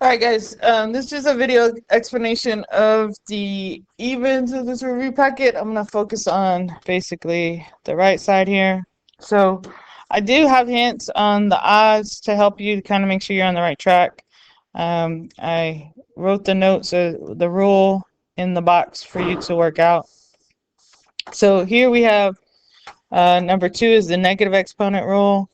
Alright guys, this is a video explanation of the evens of this review packet. I'm going to focus on basically the right side here. So I do have hints on the odds to help you to kind of make sure you're on the right track. I wrote the notes, the rule in the box for you to work out. So here we have number 2 is the negative exponent rule.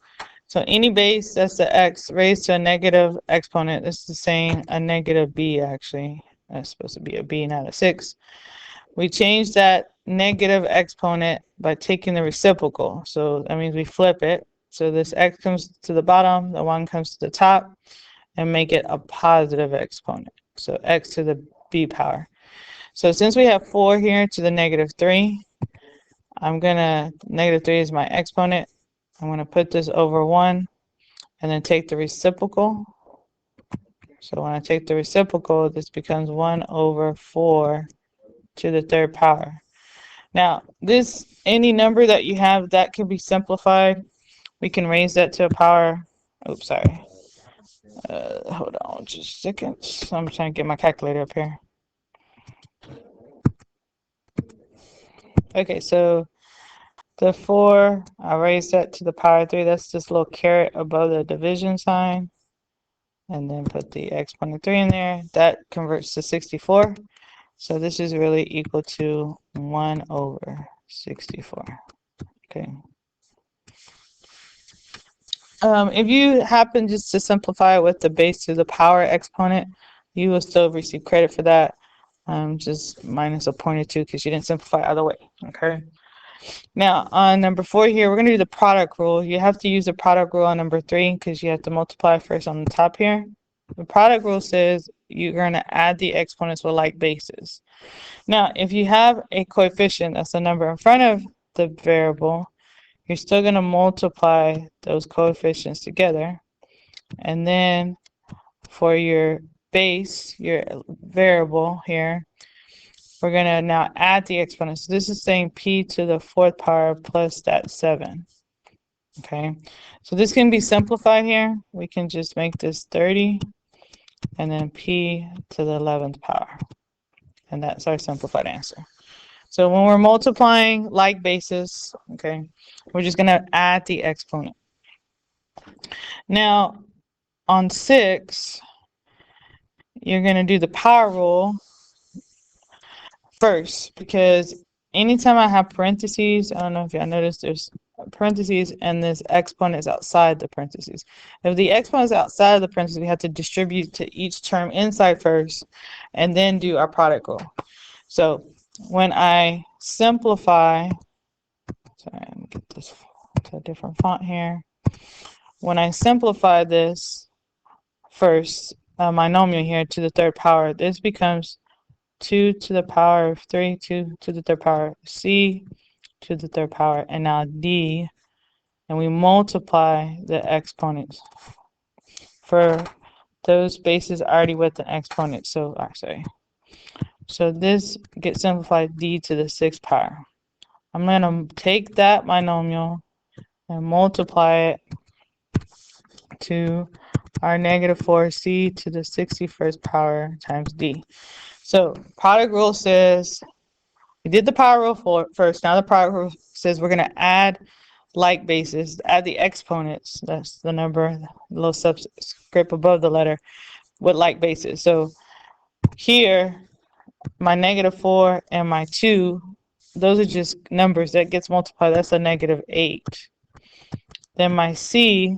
So any base that's the x raised to a negative exponent, this is saying a negative b actually. That's supposed to be a b, not a 6. We change that negative exponent by taking the reciprocal. So that means we flip it. So this x comes to the bottom, the 1 comes to the top, and make it a positive exponent. So x to the b power. So since we have 4 here to the negative 3, negative 3 is my exponent. I'm going to put this over 1 and then take the reciprocal. So when I take the reciprocal, this becomes 1 over 4 to the third power. Now, any number that you have, that can be simplified. We can raise that to a power. Oops, sorry. Hold on just a second. I'm trying to get my calculator up here. Okay, so the 4, I raise that to the power 3. That's this little caret above the division sign. And then put the exponent 3 in there. That converts to 64. So this is really equal to 1 over 64. Okay. If you happen just to simplify it with the base to the power exponent, you will still receive credit for that. Just minus a point or 2 because you didn't simplify either way. Okay. Now on number 4 here, we're going to do the product rule. You have to use the product rule on number 3 because you have to multiply first on the top here. The product rule says you're going to add the exponents with like bases. Now, if you have a coefficient that's a number in front of the variable, you're still going to multiply those coefficients together. And then for your base, your variable here, we're going to now add the exponents. So this is saying p to the 4th power plus that 7. Okay, so this can be simplified here. We can just make this 30 and then p to the 11th power. And that's our simplified answer. So when we're multiplying like bases, okay, we're just going to add the exponent. Now, on 6, you're going to do the power rule first, because anytime I have parentheses, I don't know if y'all noticed, there's parentheses and this exponent is outside the parentheses. If the exponent is outside of the parentheses, we have to distribute to each term inside first and then do our product rule. So when I simplify, sorry, let me get this to a different font here. When I simplify this first monomial here to the 3rd power, this becomes 2 to the power of 3, 2 to the 3rd power, c to the 3rd power, and now d, and we multiply the exponents for those bases already with an exponent. So, so this gets simplified d to the 6th power. I'm going to take that monomial and multiply it to our negative 4c to the 61st power times d. So product rule says, we did the power rule first. Now the product rule says we're going to add like bases, add the exponents. That's the number, the little subscript above the letter, with like bases. So here, my negative 4 and my 2, those are just numbers that gets multiplied. That's a negative 8. Then my c,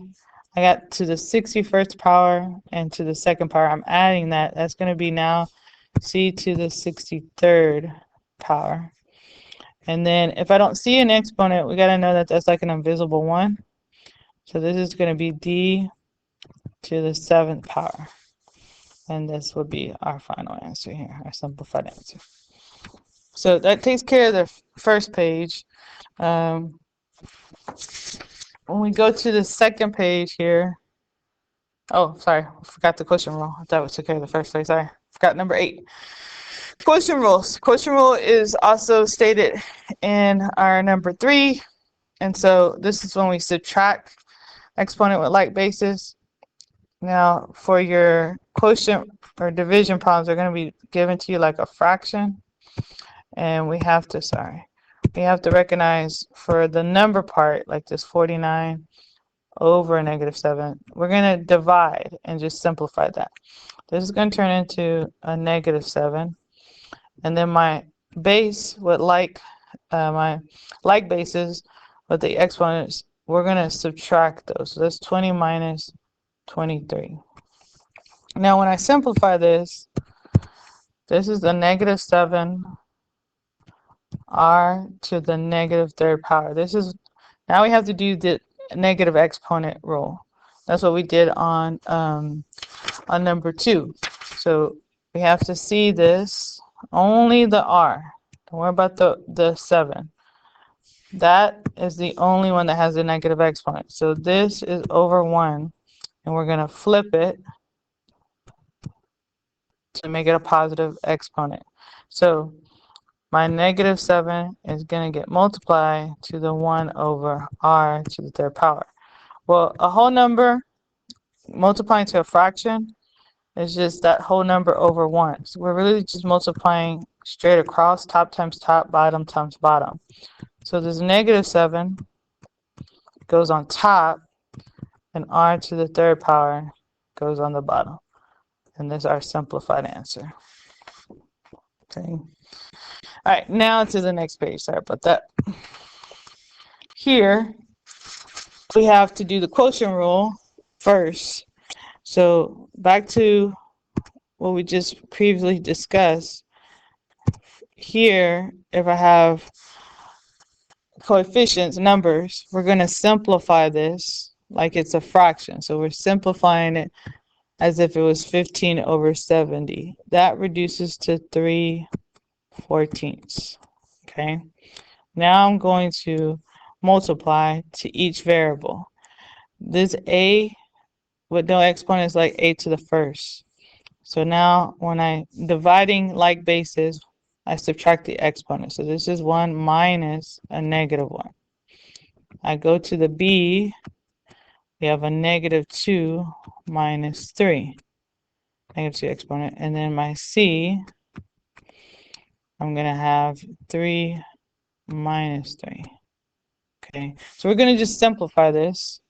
I got to the 61st power and to the 2nd power. I'm adding that. That's going to be now c to the 63rd power. And then if I don't see an exponent, we got to know that that's like an invisible 1. So this is going to be d to the 7th power. And this would be our final answer here, our simplified answer. So that takes care of the first page. When we go to the second page here, oh, sorry, I forgot the question rule. I thought we took care of the first page. Sorry, forgot number 8. Quotient rules. Quotient rule is also stated in our number 3. And so this is when we subtract exponent with like bases. Now, for your quotient or division problems, they're going to be given to you like a fraction. And we have to recognize for the number part, like this 49 over a -7, we're going to divide and just simplify that. This is going to turn into a -7. And then my base with my like bases with the exponents, we're going to subtract those. So that's 20 minus 23. Now, when I simplify this, this is the -7 r to the -3rd power. Now we have to do the negative exponent rule. That's what we did on number 2. So we have to see this, only the r. Don't worry about the 7. That is the only one that has a negative exponent. So this is over 1, and we're going to flip it to make it a positive exponent. So my -7 is going to get multiplied to the 1 over r to the 3rd power. Well, a whole number multiplying to a fraction is just that whole number over 1. So we're really just multiplying straight across, top times top, bottom times bottom. So this -7 goes on top, and r to the 3rd power goes on the bottom. And this is our simplified answer. Okay. All right, now to the next page. Sorry about that. Here, we have to do the quotient rule first. So back to what we just previously discussed. Here, if I have coefficients, numbers, we're going to simplify this like it's a fraction. So we're simplifying it as if it was 15 over 70. That reduces to 3/14. Okay. Now I'm going to multiply to each variable. This a with no exponent is like a to the 1st. So now when I'm dividing like bases, I subtract the exponent. So this is 1 minus a -1. I go to the b, we have a -2 minus 3. -2 exponent. And then my c, I'm going to have 3 minus 3. Okay, so we're going to just simplify this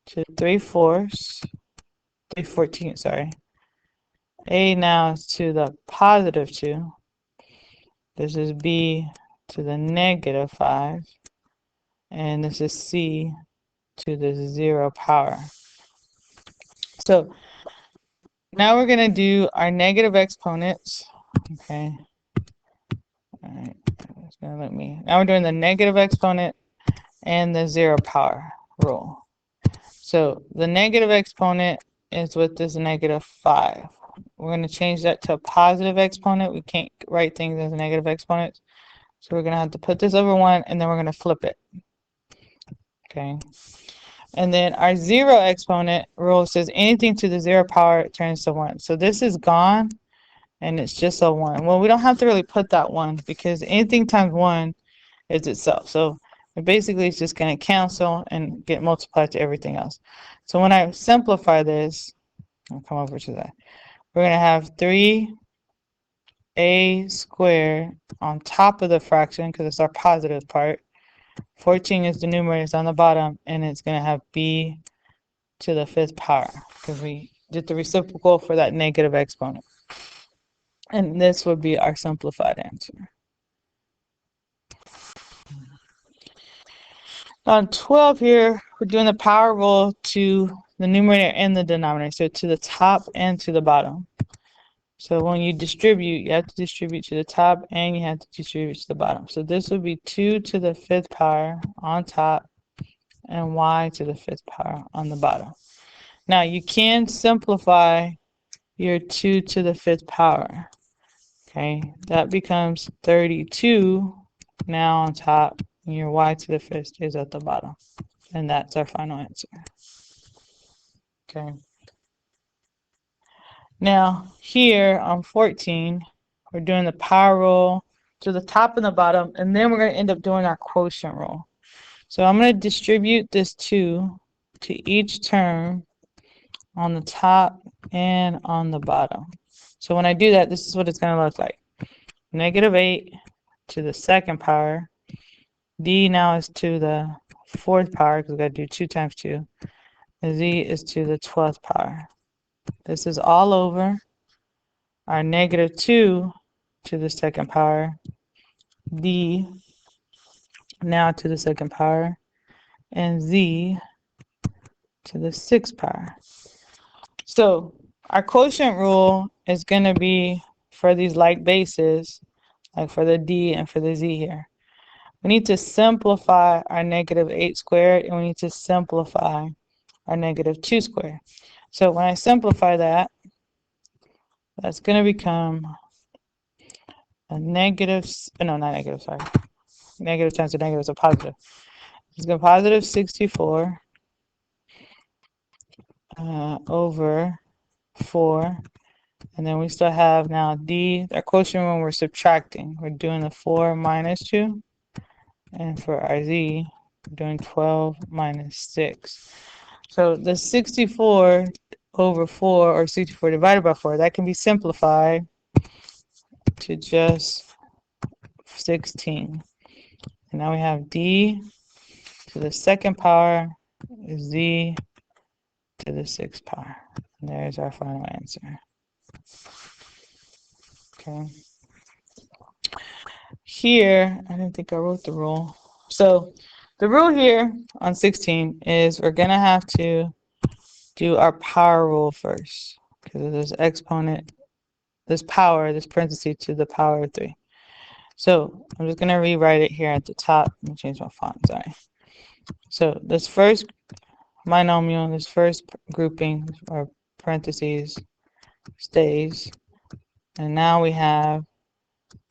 to 3/14, sorry. A now is to the +2. This is b to the -5. And this is c to the 0 power. So now we're going to do our negative exponents. Okay. All right. It's going to let me. Now we're doing the negative exponent and the 0 power rule. So the negative exponent is with this -5. We're going to change that to a positive exponent. We can't write things as negative exponents. So we're going to have to put this over 1, and then we're going to flip it. Okay. And then our 0 exponent rule says anything to the 0 power turns to 1. So this is gone, and it's just a 1. Well, we don't have to really put that 1 because anything times 1 is itself. So basically it's just going to cancel and get multiplied to everything else. So when I simplify this, I'll come over to that. We're going to have 3a squared on top of the fraction because it's our positive part. 14 is the numerator, it's on the bottom, and it's going to have b to the 5th power because we did the reciprocal for that negative exponent. And this would be our simplified answer. On 12 here, we're doing the power rule to the numerator and the denominator, so to the top and to the bottom. So when you distribute, you have to distribute to the top and you have to distribute to the bottom. So this would be 2 to the 5th power on top and y to the 5th power on the bottom. Now you can simplify your 2 to the 5th power. Okay, that becomes 32 now on top, and your y to the 5th stays at the bottom. And that's our final answer. Okay. Now here on 14, we're doing the power rule to the top and the bottom, and then we're going to end up doing our quotient rule. So I'm going to distribute this 2 to each term on the top and on the bottom. So when I do that, this is what it's going to look like. Negative 8 to the second power. D now is to the fourth power because we've got to do 2 times 2. And Z is to the 12th power. This is all over our negative 2 to the second power. D now to the second power. And Z to the 6th power. So our quotient rule is going to be for these like bases, like for the D and for the Z here. We need to simplify our negative 8 squared, and we need to simplify our negative 2 squared. So when I simplify that, that's going to become a negative, no, not negative, sorry. Negative times a negative is a positive. It's going to be positive 64 over 4. And then we still have now D, our quotient when we're subtracting. We're doing the 4 minus 2. And for our Z, we're doing 12 minus 6. So the 64 over 4, or 64 divided by 4, that can be simplified to just 16. And now we have D to the second power is Z to the 6th power. And there's our final answer. Okay. Here, I didn't think I wrote the rule. So the rule here on 16 is we're going to have to do our power rule first. Because there's exponent, this power, this parenthesis to the power of 3. So I'm just going to rewrite it here at the top. Let me change my font, sorry. So this first binomial, this first grouping or parentheses stays. And now we have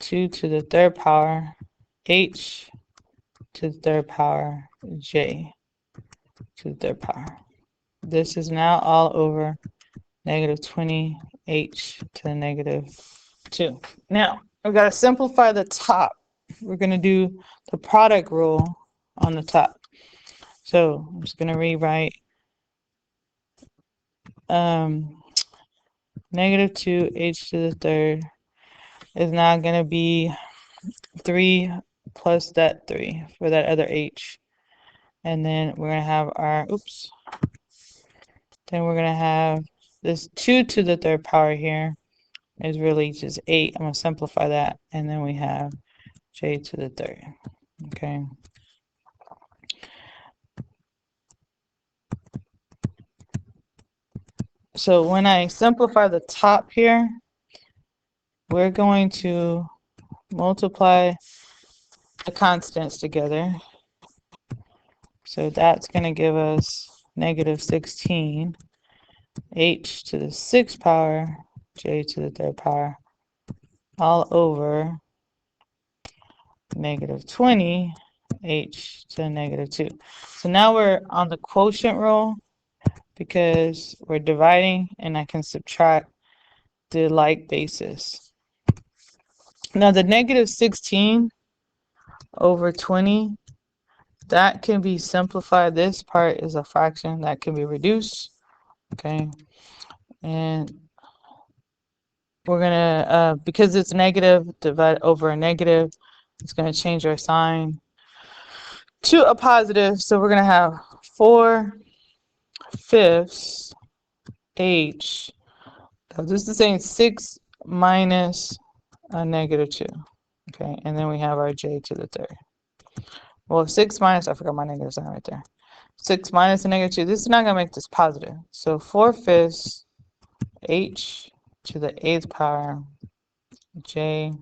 2 to the third power, h to the third power, j to the third power. This is now all over negative 20h to the negative 2. Now, we've got to simplify the top. We're going to do the product rule on the top. So I'm just going to rewrite negative 2h to the third is now going to be 3 plus that 3 for that other h. And then we're going to have our, then we're going to have this 2 to the third power here is really just 8. I'm going to simplify that. And then we have j to the third. Okay. So when I simplify the top here, we're going to multiply the constants together. So that's going to give us negative 16 h to the 6th power, j to the third power, all over negative 20 h to the negative 2. So now we're on the quotient rule because we're dividing and I can subtract the like basis. Now the negative 16 over 20, that can be simplified. This part is a fraction that can be reduced. Okay. And we're going to, because it's negative, divide over a negative, it's going to change our sign to a positive. So we're going to have 4/5 h. This is saying 6 minus a negative 2. Okay. And then we have our j to the third. Well, 6 minus, I forgot my negative sign right there. 6 minus a negative 2. This is not going to make this positive. So 4/5 h to the 8th power, j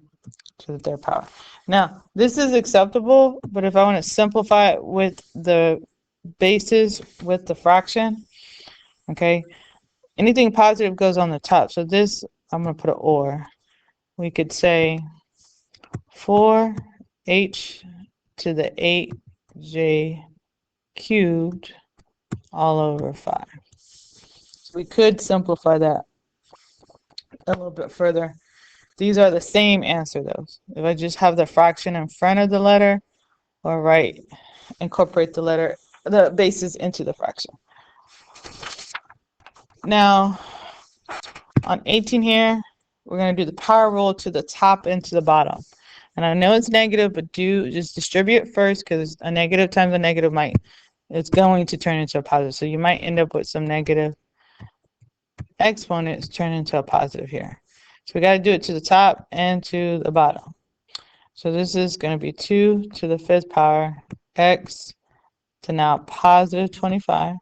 to the third power. Now, this is acceptable, but if I want to simplify it with the bases with the fraction, okay, anything positive goes on the top. So this, I'm going to put an or. We could say 4h to the 8j cubed all over 5. So we could simplify that a little bit further. These are the same answer though. If I just have the fraction in front of the letter, or incorporate the bases into the fraction. Now, on 18 here, we're going to do the power rule to the top and to the bottom. And I know it's negative, but just distribute it first, because a negative times a negative it's going to turn into a positive. So you might end up with some negative exponents turn into a positive here. So we got to do it to the top and to the bottom. So this is going to be 2 to the 5th power x to now positive 25,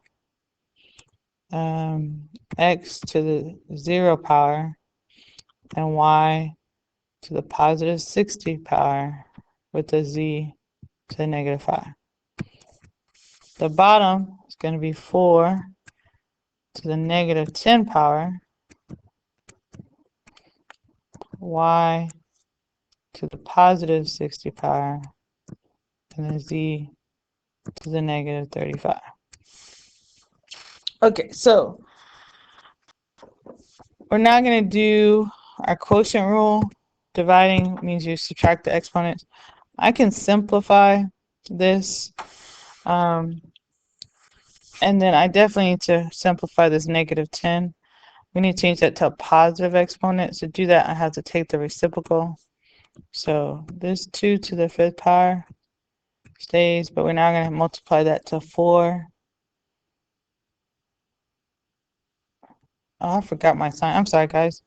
x to the 0 power, and y to the positive 60 power with the z to the negative 5. The bottom is going to be 4 to the negative 10 power, y to the positive 60 power, and then z to the negative 35. Okay, so we're now going to do our quotient rule. Dividing means you subtract the exponents. I can simplify this, and then I definitely need to simplify this negative 10. We need to change that to a positive exponent. To do that, I have to take the reciprocal. So this 2 to the 5th power stays, but we're now going to multiply that to 4. Oh, I forgot my sign. I'm sorry, guys.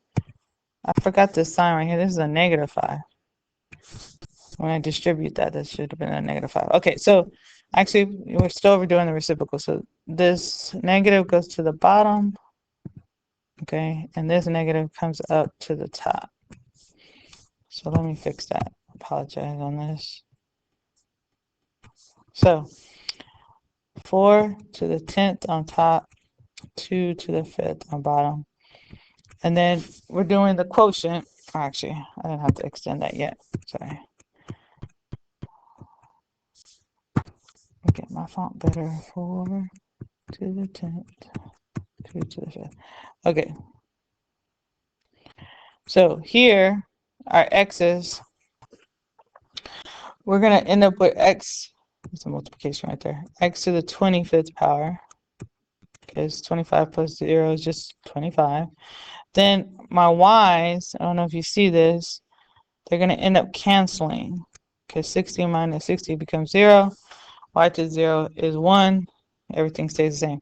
I forgot this sign right here. This is a negative 5. When I distribute that, that should have been a negative 5. Okay, so actually, we're still overdoing the reciprocal. So this negative goes to the bottom. Okay, and this negative comes up to the top. So let me fix that. Apologize on this. So 4 to the 10th on top, 2 to the 5th on bottom. And then we're doing the quotient. Actually, I didn't have to extend that yet. Sorry. Get my font better. 4 to the 10th, 2 to the 5th. Okay. So here, our x's, we're going to end up with x, there's a multiplication right there, x to the 25th power, because 25 plus 0 is just 25. Then my y's, I don't know if you see this, they're going to end up canceling, because 60 minus 60 becomes 0. Y to 0 is 1. Everything stays the same.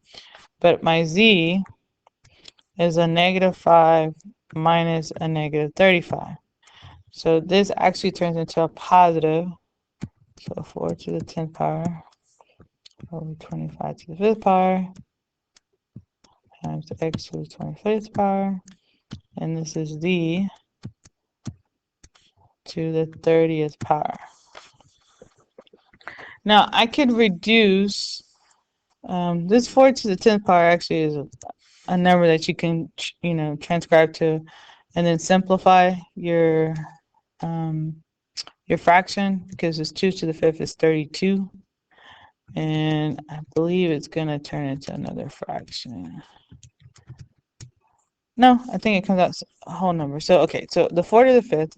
But my z is a negative 5 minus a negative 35. So this actually turns into a positive. So 4 to the 10th power over 25 to the 5th power times x to the 25th power. And this is z to the 30th power. Now I could reduce this 4 to the 10th power actually is a number that you can, transcribe to, and then simplify your fraction, because it's 2 to the 5th is 32, and I believe it's going to turn into another fraction. No, I think it comes out a whole number. So okay, so the 4 to the 5th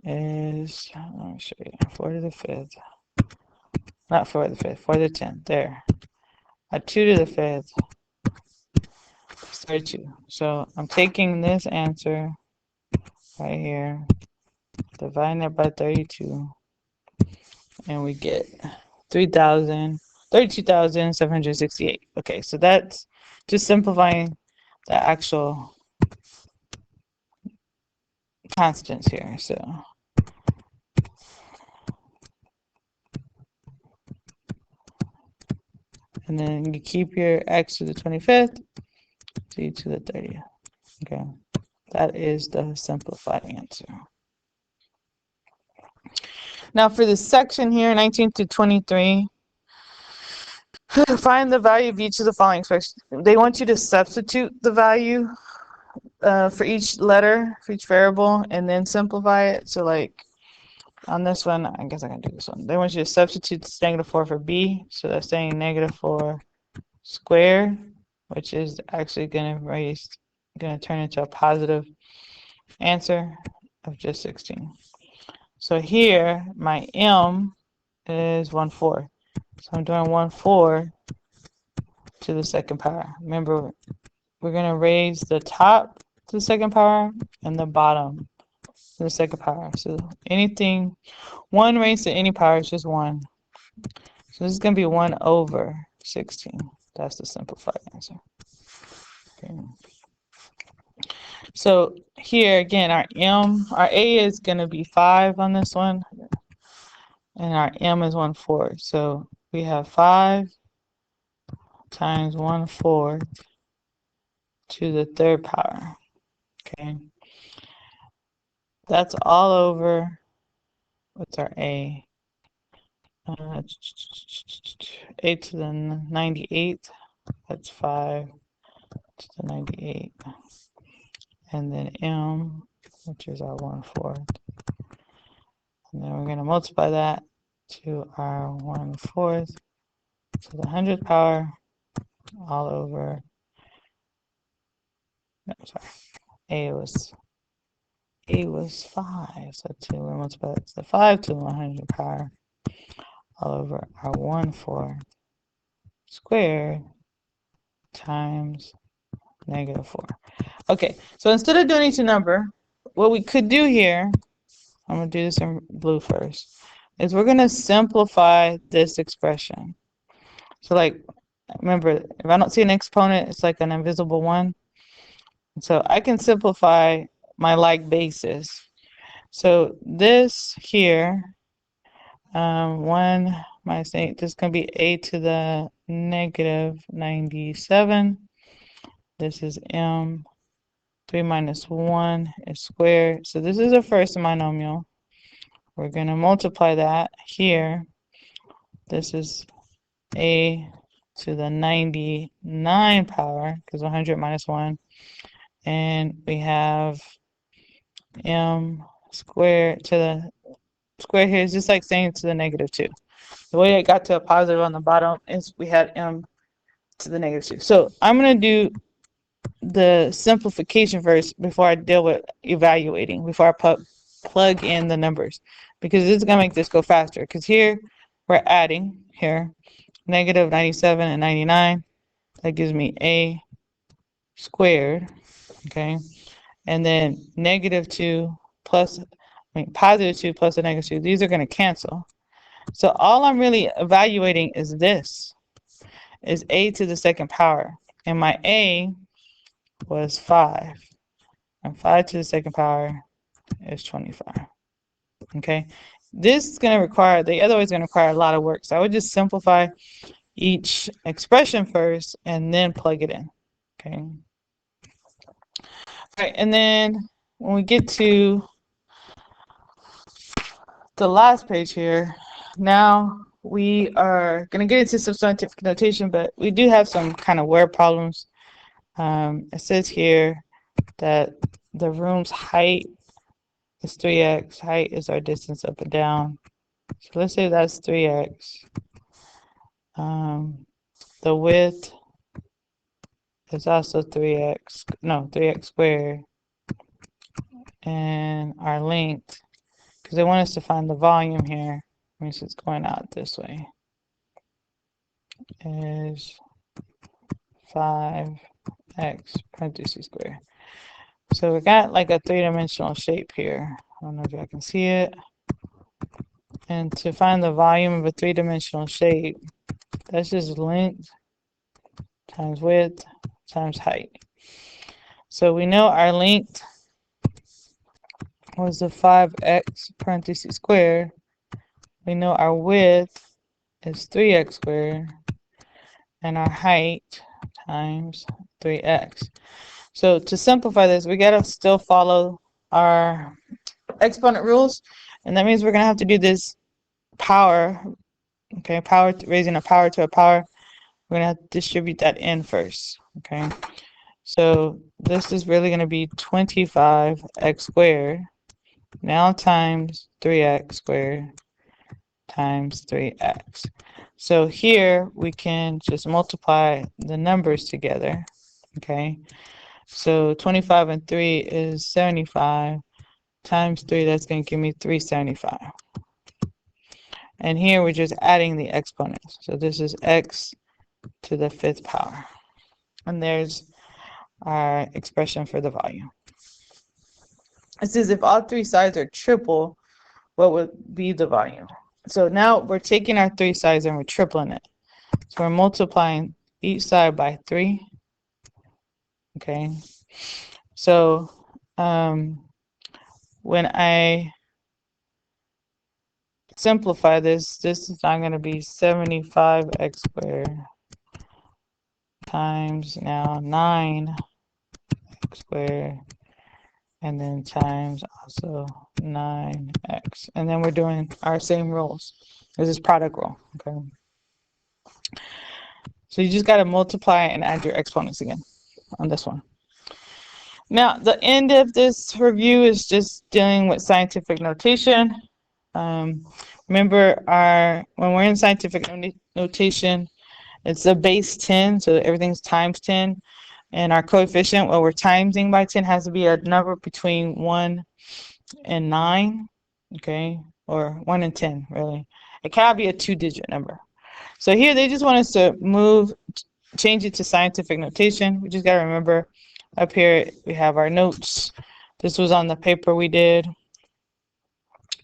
is, let me show you, 4 to the 5th, not 4 to the 5th, 4 to the 10th, there. A 2 to the 5th is 32. So I'm taking this answer right here, dividing it by 32, and we get 32,768. Okay, so that's just simplifying the actual constants here. So and then you keep your x to the 25th, z to the 30th. Okay, that is the simplified answer. Now for this section here, 19 to 23, find the value of each of the following expressions. They want you to substitute the value for each letter, for each variable, and then simplify it. So like on this one, I guess I can do this one. They want you to substitute this -4 for b. So they're saying -4 squared, which is actually going to turn into a positive answer of just 16. So here, my m is 1/4. So I'm doing 1/4 to the 2nd power. Remember, we're going to raise the top to the second power and the bottom to the second power. So anything, 1 raised to any power is just 1. So this is going to be 1 over 16. That's the simplified answer. Okay. So here again, our A is going to be 5 on this one, and our M is 1/4. So we have 5 times 1/4 to the third power. Okay. That's all over, what's our A? 8 to the 98. That's 5 to the 98. And then M, which is our 1/4. And then we're going to multiply that to our 1/4 to the 100th power all over, no, sorry, A was 5, so 2, we multiply that to the 5 to the 100th power all over our 1/4 squared times -4. Okay, so instead of doing each number, what we could do here, I'm going to do this in blue first, is we're going to simplify this expression. So like, remember, if I don't see an exponent, it's like an invisible 1. So I can simplify my like basis. So this here, 1 minus 8, this is going to be a to the -97. This is m. 3 minus 1 is squared. So this is a first monomial. We're going to multiply that here. This is a to the 99 power, because 100 minus 1. And we have m squared to the square here is just like saying to the -2. The way I got to a positive on the bottom is we had m to the -2. So I'm going to do the simplification first before I deal with evaluating, before I plug in the numbers, because this is going to make this go faster. Because here we're adding here -97 and 99. That gives me a squared, okay, and then -2 plus, +2 plus a -2. These are going to cancel. So all I'm really evaluating is this, is a to the second power, and my a was 5, and 5 to the second power is 25. Okay, this is going to require, the other way is going to require a lot of work, so I would just simplify each expression first and then plug it in. Okay, all right, and then when we get to the last page here, now we are going to get into some scientific notation, but we do have some kind of word problems. It says here that the room's height is 3x. Height is our distance up and down. So let's say that's 3x. The width is also 3x. No, 3x squared. And our length, because they want us to find the volume here, means it's going out this way, is 5x parentheses squared. So we got like a 3-dimensional shape here. I don't know if y'all can see it. And to find the volume of a 3-dimensional shape, that's just length times width times height. So we know our length was the 5x parentheses squared. We know our width is 3x squared, and our height times 3x. So to simplify this, we gotta still follow our exponent rules, and that means we're gonna have to do this power, okay, raising a power to a power. We're gonna have to distribute that in first, okay. So this is really gonna be 25x squared now times 3x squared times 3x. So here we can just multiply the numbers together, okay. So 25 and 3 is 75 times 3, that's going to give me 375. And here we're just adding the exponents. So this is x to the 5th power. And there's our expression for the volume. It says if all three sides are triple, what would be the volume? So now we're taking our three sides and we're tripling it. So we're multiplying each side by 3. Okay. So when I simplify this, this is not going to be 75x squared times now 9x squared, and then times also 9x. And then we're doing our same rules. This is product rule. Okay. So you just got to multiply and add your exponents again on this one. Now, the end of this review is just dealing with scientific notation. Remember, when we're in scientific notation, it's a base 10, so everything's times 10. And our coefficient, well, we're timesing by 10, has to be a number between 1 and 9, okay? Or 1 and 10, really. It cannot be a 2-digit number. So here, they just want us to change it to scientific notation. We just got to remember, up here, we have our notes. This was on the paper we did,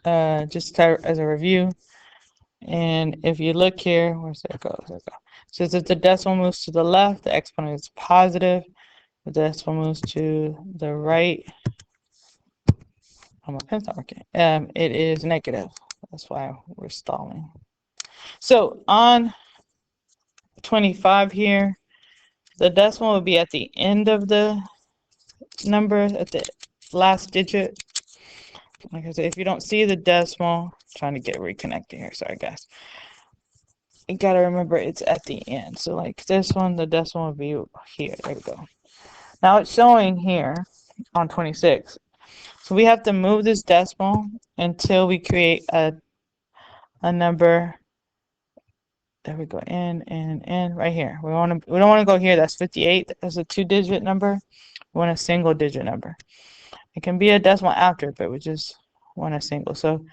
just as a review. And if you look here, where's that go? There it go. So if the decimal moves to the left, the exponent is positive. If the decimal moves to the right, oh, my pen's not working. It is negative. That's why we're stalling. So on 25 here, the decimal will be at the end of the number, at the last digit. Like I said, if you don't see the decimal, I'm trying to get reconnected here. Sorry, guys. You gotta remember it's at the end. So like this one, the decimal will be here. There we go. Now it's showing here on 26. So we have to move this decimal until we create a number. There we go. In right here. We don't want to go here. That's 58. That's a 2-digit number. We want a single-digit number. It can be a decimal after, but we just want a single. So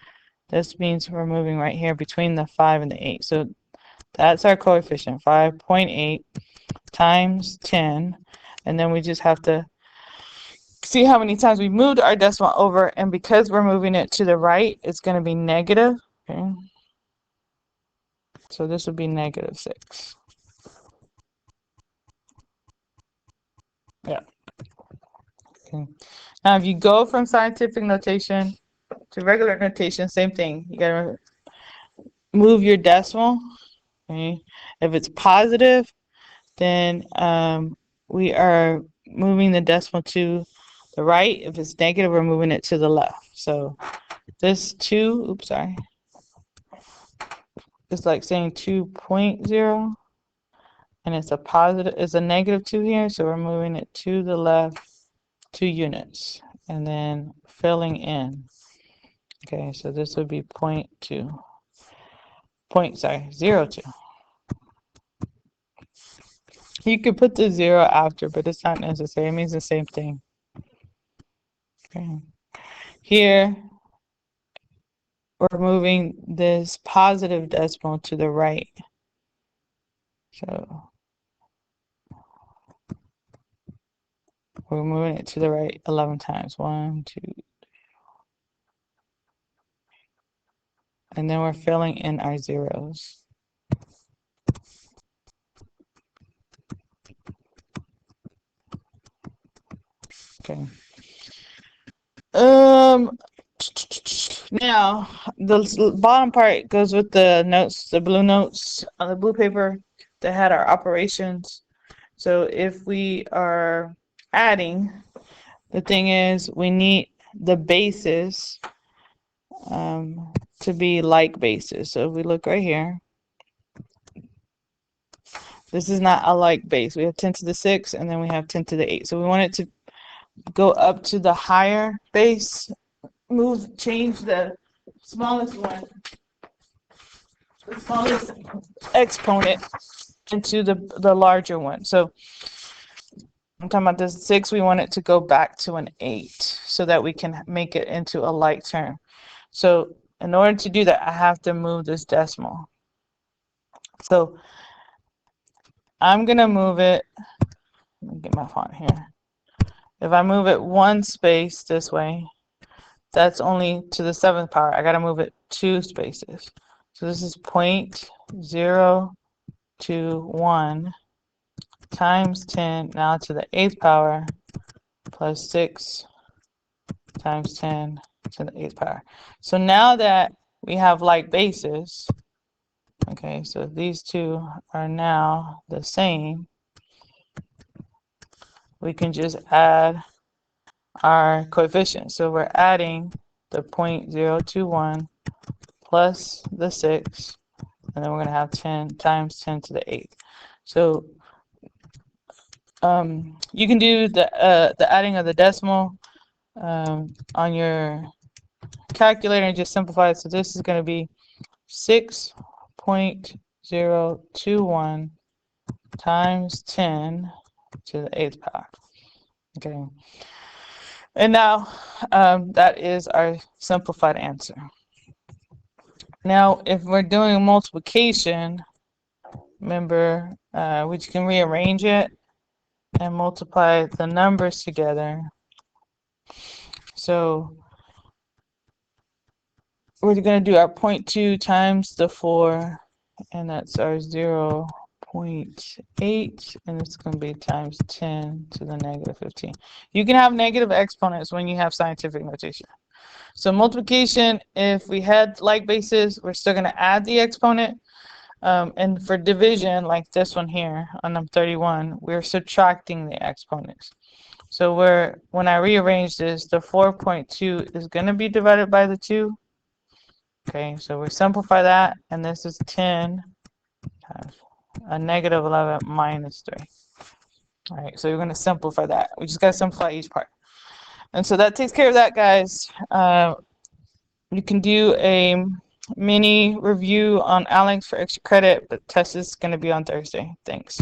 this means we're moving right here between the 5 and the 8. So that's our coefficient, 5.8 times 10. And then we just have to see how many times we moved our decimal over. And because we're moving it to the right, it's going to be negative. Okay. So this would be -6. Yeah. Okay. Now, if you go from scientific notation to regular notation, same thing. You got to move your decimal. Okay. If it's positive, then we are moving the decimal to the right. If it's negative, we're moving it to the left. So this 2, oops, sorry. It's like saying 2.0, and it's a positive, it's a -2 here, so we're moving it to the left 2 units, and then filling in. Okay, so this would be 0.2. 0.2. You could put the 0 after, but it's not necessary. It means the same thing. Okay. Here, we're moving this positive decimal to the right. So we're moving it to the right 11 times. 1, 2, 3. And then we're filling in our zeros. Okay. Now the bottom part goes with the notes, the blue notes on the blue paper that had our operations. So if we are adding, the thing is we need the bases to be like bases. So if we look right here, this is not a like base. We have 10 to the 6 and then we have 10 to the 8. So we want it to go up to the higher base, change the smallest one, the smallest exponent into the larger one. So I'm talking about this 6, we want it to go back to an 8 so that we can make it into a like term. So in order to do that, I have to move this decimal. So I'm going to move it. Let me get my font here. If I move it one space this way, that's only to the 7th power. I got to move it 2 spaces. So this is 0.021 times 10 now to the 8th power plus 6 times 10 to the 8th power. So now that we have like bases, okay, so these two are now the same, we can just add our coefficient. So we're adding the 0.021 plus the 6, and then we're going to have 10 times 10 to the 8th. So you can do the adding of the decimal on your calculator and just simplify it. So this is going to be 6.021 times 10 to the 8th power. Okay. And now that is our simplified answer. Now, if we're doing multiplication, remember, we can rearrange it and multiply the numbers together. So we're going to do our 0.2 times the 4, and that's our 0.8, and it's going to be times 10 to the negative 15. You can have negative exponents when you have scientific notation. So multiplication, if we had like bases, we're still going to add the exponent. And for division, like this one here on number 31, we're subtracting the exponents. So when I rearrange this, the 4.2 is going to be divided by the 2. Okay, so we simplify that, and this is 10 times a negative 11 minus 3. All right, so you're going to simplify that. We just got to simplify each part. And so that takes care of that, guys. You can do a mini review on Alex for extra credit, but test is going to be on Thursday. Thanks.